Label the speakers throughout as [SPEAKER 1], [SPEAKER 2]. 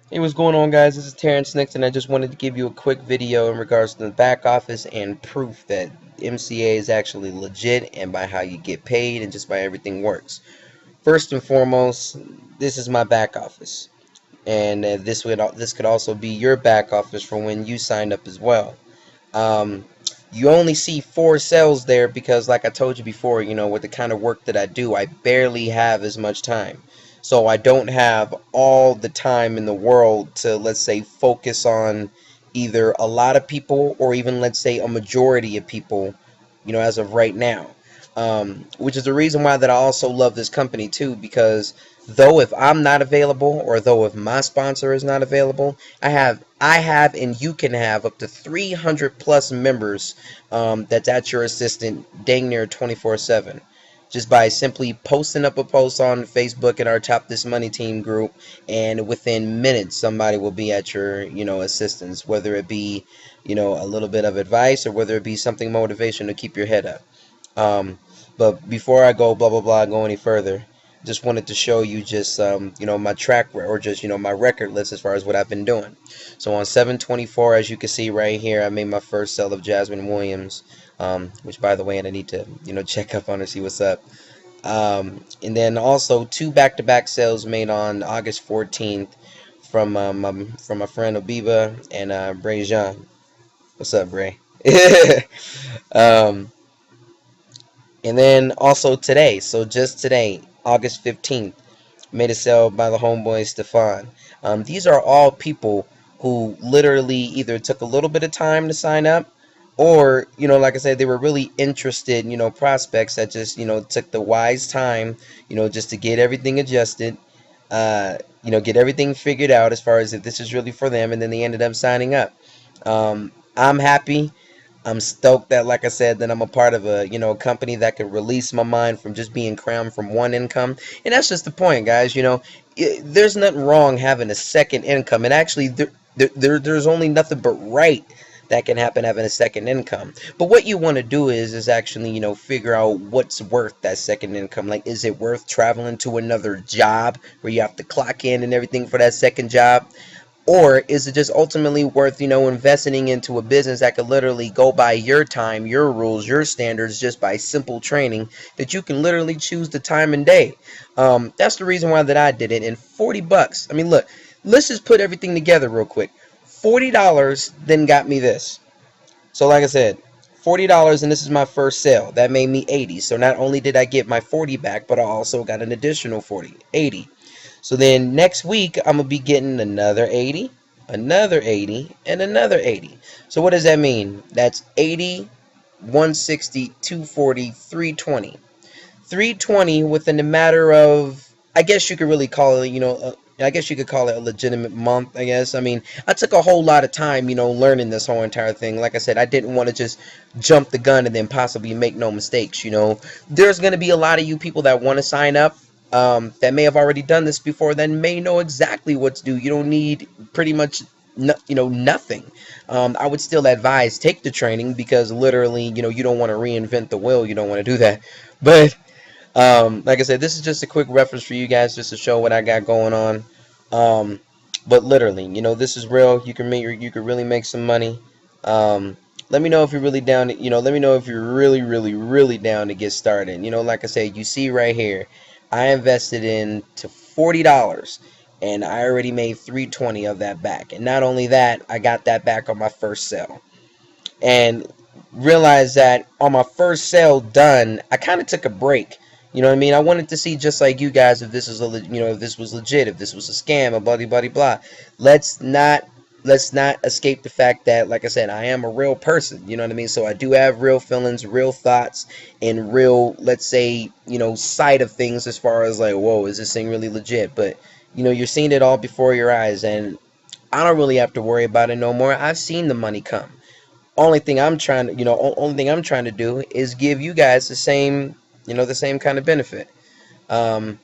[SPEAKER 1] Hey, what's going on, guys? This is Terrence Nix, and I just wanted to give you a quick video in regards to the back office and proof that MCA is actually legit, and by how you get paid and just by everything works. First and foremost, this is my back office, and this could also be your back office for when you signed up as well. Um, you only see 4 cells there because, like I told you before, with the kind of work that I do, I barely have as much time. So I don't have all the time in the world to, let's say, focus on either a lot of people or even, let's say, a majority of people, as of right now. Which is the reason why that I also love this company too, because though if I'm not available or though if my sponsor is not available, I have and you can have up to 300 plus members that's at your assistant dang near 24/7 just by simply posting up a post on Facebook in our Top This Money Team group, and within minutes somebody will be at your assistance, whether it be a little bit of advice or whether it be something motivation to keep your head up. um, but before I go blah blah blah go any further, just wanted to show you just my or just my record list as far as what I've been doing. So on 7/24, as you can see right here, I made my first sale of Jasmine Williams, which by the way, and I need to check up on her, see what's up. And then also two back-to-back sales made on August 14th from my friend Obiba and Bray Jean. What's up, Bray? um, And then also today, so just today, August 15th, made a sale by the homeboy Stefan. These are all people who literally either took a little bit of time to sign up, or, like I said, they were really interested, prospects that just, took the wise time, just to get everything adjusted, get everything figured out as far as if this is really for them, and then they ended up signing up. I'm happy. I'm stoked that, like I said, that I'm a part of a company that could release my mind from just being crammed from one income, and that's just the point, guys. There's nothing wrong having a second income, and actually, there's only nothing but right that can happen having a second income. But what you want to do is actually figure out what's worth that second income. Like, is it worth traveling to another job where you have to clock in and everything for that second job? Or is it just ultimately worth, investing into a business that could literally go by your time, your rules, your standards, just by simple training that you can literally choose the time and day? That's the reason why that I did it. And 40 bucks. I mean, look, let's just put everything together real quick. $40 then got me this. So like I said, $40, and this is my first sale. That made me 80. So not only did I get my 40 back, but I also got an additional 40, 80. So then next week I'm gonna be getting another 80, another 80, and another 80. So what does that mean? That's 80, 160, 240, 320. 320 within a matter of, I guess you could really call it, I guess you could call it a legitimate month, I guess. I mean, I took a whole lot of time, learning this whole entire thing. Like I said, I didn't want to just jump the gun and then possibly make no mistakes. There's going to be a lot of you people that want to sign up, that may have already done this before, that may know exactly what to do. You don't need pretty much nothing. I would still advise take the training, because literally, you don't want to reinvent the wheel. You don't want to do that. But like I said, this is just a quick reference for you guys, just to show what I got going on. Um, but literally, this is real. You can really make some money. Let me know if you're really down. Let me know if you're really, really, really down to get started. Like I said, you see right here, I invested into $40, and I already made 320 of that back. And not only that, I got that back on my first sale. And realized that on my first sale done, I kind of took a break. You know what I mean? I wanted to see, just like you guys, if this is if this was legit, if this was a scam, a blah blah blah. Let's not let's not escape the fact that, like I said, I am a real person. You know what I mean? So I do have real feelings, real thoughts, and real, let's say, side of things, as far as like, whoa, is this thing really legit? But you're seeing it all before your eyes, and I don't really have to worry about it no more. I've seen the money come. Only thing I'm trying to do is give you guys the same kind of benefit. Um,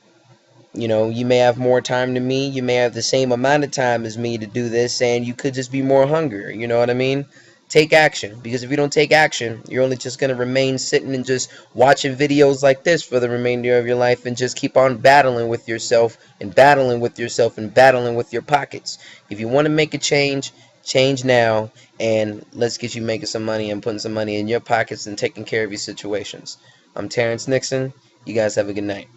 [SPEAKER 1] you may have more time than me, you may have the same amount of time as me to do this, and you could just be more hungrier. You know what I mean? Take action, because if you don't take action, you're only just going to remain sitting and just watching videos like this for the remainder of your life and just keep on battling with yourself and battling with yourself and battling with your pockets. If you want to make a change, change now, and let's get you making some money and putting some money in your pockets and taking care of your situations. I'm Terrence Nixon. You guys have a good night.